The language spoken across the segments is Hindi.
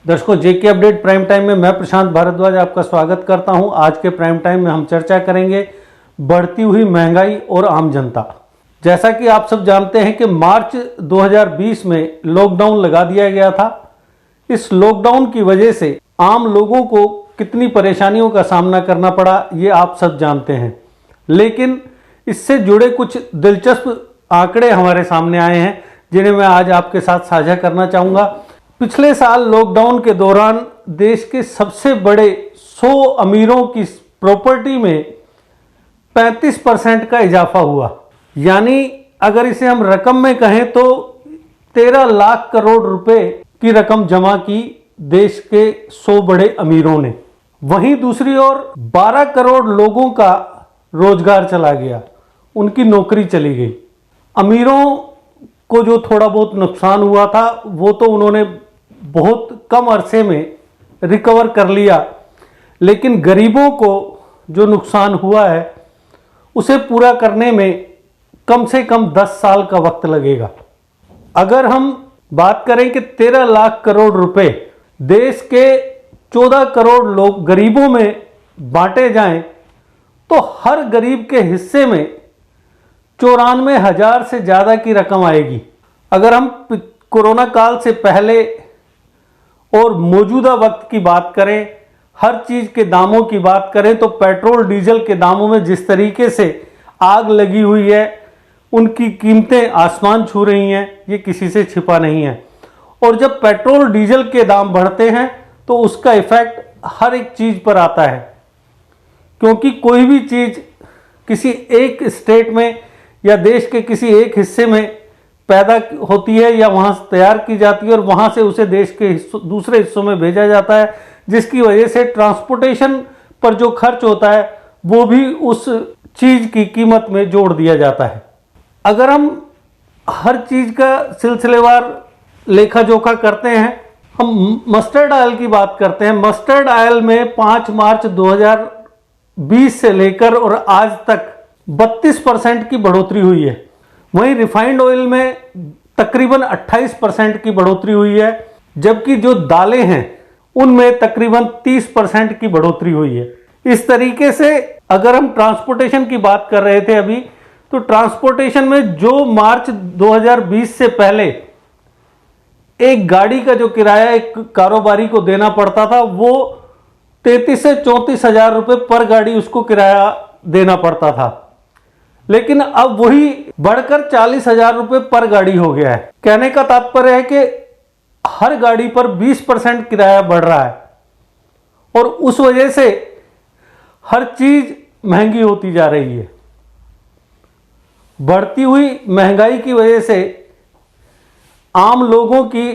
दर्शकों, जेके अपडेट प्राइम टाइम में मैं प्रशांत भारद्वाज आपका स्वागत करता हूं। आज के प्राइम टाइम में हम चर्चा करेंगे बढ़ती हुई महंगाई और आम जनता। जैसा कि आप सब जानते हैं कि मार्च 2020 में लॉकडाउन लगा दिया गया था। इस लॉकडाउन की वजह से आम लोगों को कितनी परेशानियों का सामना करना पड़ा ये आप सब जानते हैं, लेकिन इससे जुड़े कुछ दिलचस्प आंकड़े हमारे सामने आए हैं जिन्हें मैं आज आपके साथ साझा करना चाहूँगा। पिछले साल लॉकडाउन के दौरान देश के सबसे बड़े 100 अमीरों की प्रॉपर्टी में 35% का इजाफा हुआ। यानी अगर इसे हम रकम में कहें तो 13 लाख करोड़ रुपए की रकम जमा की देश के 100 बड़े अमीरों ने। वहीं दूसरी ओर 12 करोड़ लोगों का रोजगार चला गया, उनकी नौकरी चली गई। अमीरों को जो थोड़ा बहुत नुकसान हुआ था वो तो उन्होंने बहुत कम अरसे में रिकवर कर लिया, लेकिन गरीबों को जो नुकसान हुआ है उसे पूरा करने में कम से कम 10 साल का वक्त लगेगा। अगर हम बात करें कि 13 लाख करोड़ रुपए देश के 14 करोड़ लोग गरीबों में बांटे जाएं तो हर गरीब के हिस्से में 94,000 से ज़्यादा की रकम आएगी। अगर हम कोरोना काल से पहले और मौजूदा वक्त की बात करें, हर चीज़ के दामों की बात करें तो पेट्रोल डीजल के दामों में जिस तरीके से आग लगी हुई है, उनकी कीमतें आसमान छू रही हैं, ये किसी से छिपा नहीं है। और जब पेट्रोल डीजल के दाम बढ़ते हैं तो उसका इफेक्ट हर एक चीज़ पर आता है, क्योंकि कोई भी चीज़ किसी एक स्टेट में या देश के किसी एक हिस्से में पैदा होती है या वहाँ से तैयार की जाती है और वहाँ से उसे देश के दूसरे हिस्सों में भेजा जाता है, जिसकी वजह से ट्रांसपोर्टेशन पर जो खर्च होता है वो भी उस चीज़ की कीमत में जोड़ दिया जाता है। अगर हम हर चीज़ का सिलसिलेवार लेखा जोखा करते हैं, हम मस्टर्ड ऑयल की बात करते हैं। मस्टर्ड ऑयल में 5 मार्च 2020 से लेकर और आज तक 32% की बढ़ोतरी हुई है। वहीं रिफाइंड ऑयल में तकरीबन 28% की बढ़ोतरी हुई है, जबकि जो दालें हैं उनमें तकरीबन 30% की बढ़ोतरी हुई है। इस तरीके से अगर हम ट्रांसपोर्टेशन की बात कर रहे थे अभी, तो ट्रांसपोर्टेशन में जो मार्च 2020 से पहले एक गाड़ी का जो किराया एक कारोबारी को देना पड़ता था वो 33 से 34 हजार रुपये पर गाड़ी उसको किराया देना पड़ता था, लेकिन अब वही बढ़कर 40,000 रुपये पर गाड़ी हो गया है। कहने का तात्पर्य है कि हर गाड़ी पर 20% किराया बढ़ रहा है और उस वजह से हर चीज महंगी होती जा रही है। बढ़ती हुई महंगाई की वजह से आम लोगों की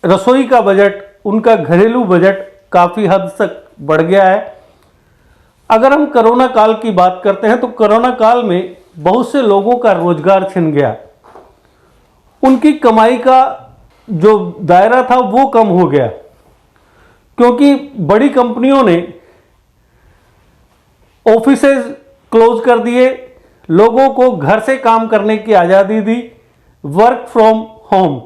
रसोई का बजट, उनका घरेलू बजट काफ़ी हद तक बढ़ गया है। अगर हम कोरोना काल की बात करते हैं तो कोरोना काल में बहुत से लोगों का रोजगार छिन गया, उनकी कमाई का जो दायरा था वो कम हो गया, क्योंकि बड़ी कंपनियों ने ऑफिसेज क्लोज कर दिए, लोगों को घर से काम करने की आज़ादी दी, वर्क फ्रॉम होम,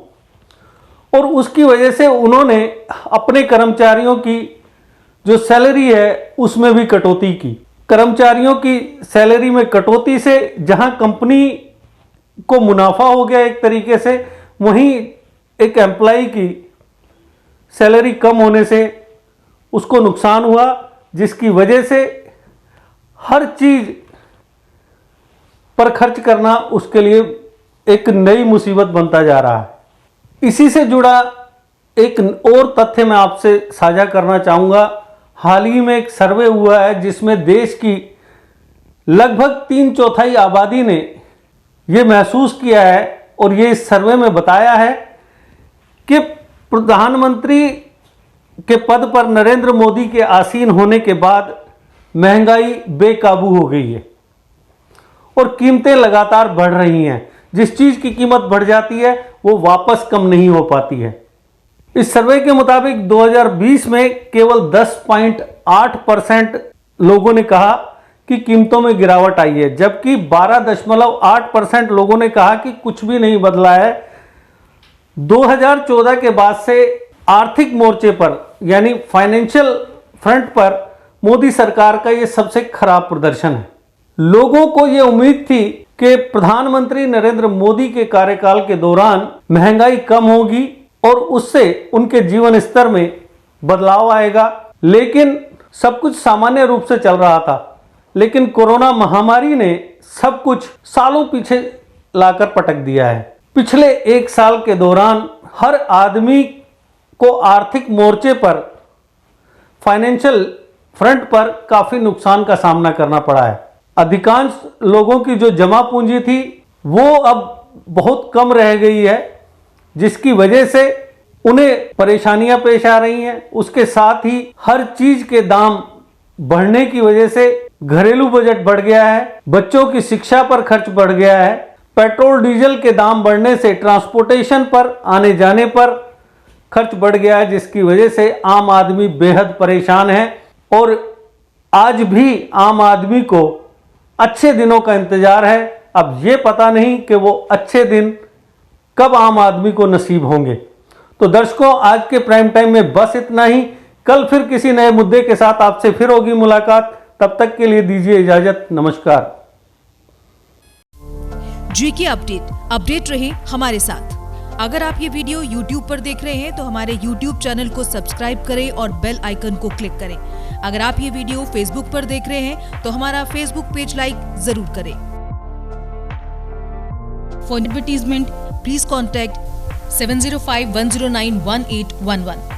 और उसकी वजह से उन्होंने अपने कर्मचारियों की जो सैलरी है उसमें भी कटौती की। कर्मचारियों की सैलरी में कटौती से जहां कंपनी को मुनाफा हो गया एक तरीके से, वहीं एक एम्प्लॉय की सैलरी कम होने से उसको नुकसान हुआ, जिसकी वजह से हर चीज पर खर्च करना उसके लिए एक नई मुसीबत बनता जा रहा है। इसी से जुड़ा एक और तथ्य मैं आपसे साझा करना चाहूँगा। हाल ही में एक सर्वे हुआ है जिसमें देश की लगभग 3/4 आबादी ने यह महसूस किया है और ये इस सर्वे में बताया है कि प्रधानमंत्री के पद पर नरेंद्र मोदी के आसीन होने के बाद महंगाई बेकाबू हो गई है और कीमतें लगातार बढ़ रही हैं। जिस चीज़ की कीमत बढ़ जाती है वो वापस कम नहीं हो पाती है। इस सर्वे के मुताबिक 2020 में केवल 10.8% लोगों ने कहा कि कीमतों में गिरावट आई है, जबकि 12.8% लोगों ने कहा कि कुछ भी नहीं बदला है। 2014 के बाद से आर्थिक मोर्चे पर यानी फाइनेंशियल फ्रंट पर मोदी सरकार का ये सबसे खराब प्रदर्शन है। लोगों को ये उम्मीद थी कि प्रधानमंत्री नरेंद्र मोदी के कार्यकाल के दौरान महंगाई कम होगी और उससे उनके जीवन स्तर में बदलाव आएगा, लेकिन सब कुछ सामान्य रूप से चल रहा था। लेकिन कोरोना महामारी ने सब कुछ सालों पीछे लाकर पटक दिया है। पिछले एक साल के दौरान हर आदमी को आर्थिक मोर्चे पर, फाइनेंशियल फ्रंट पर काफी नुकसान का सामना करना पड़ा है। अधिकांश लोगों की जो जमा पूंजी थी वो अब बहुत कम रह गई है, जिसकी वजह से उन्हें परेशानियां पेश आ रही हैं। उसके साथ ही हर चीज के दाम बढ़ने की वजह से घरेलू बजट बढ़ गया है, बच्चों की शिक्षा पर खर्च बढ़ गया है, पेट्रोल डीजल के दाम बढ़ने से ट्रांसपोर्टेशन पर, आने जाने पर खर्च बढ़ गया है, जिसकी वजह से आम आदमी बेहद परेशान है। और आज भी आम आदमी को अच्छे दिनों का इंतजार है। अब ये पता नहीं कि वो अच्छे दिन कब आम आदमी को नसीब होंगे। तो दर्शकों, आज के प्राइम टाइम में बस इतना ही। कल फिर किसी नए मुद्दे के साथ आपसे फिर होगी मुलाकात। तब तक के लिए दीजिए इजाजत। नमस्कार। जीके अपडेट रहे हमारे साथ। अगर आप ये वीडियो YouTube पर देख रहे हैं तो हमारे YouTube चैनल को सब्सक्राइब करें और बेल आइकन को क्लिक करें। अगर आप ये वीडियो Facebook पर देख रहे हैं तो हमारा Facebook पेज लाइक जरूर करें। For advertisement please contact 7051091811।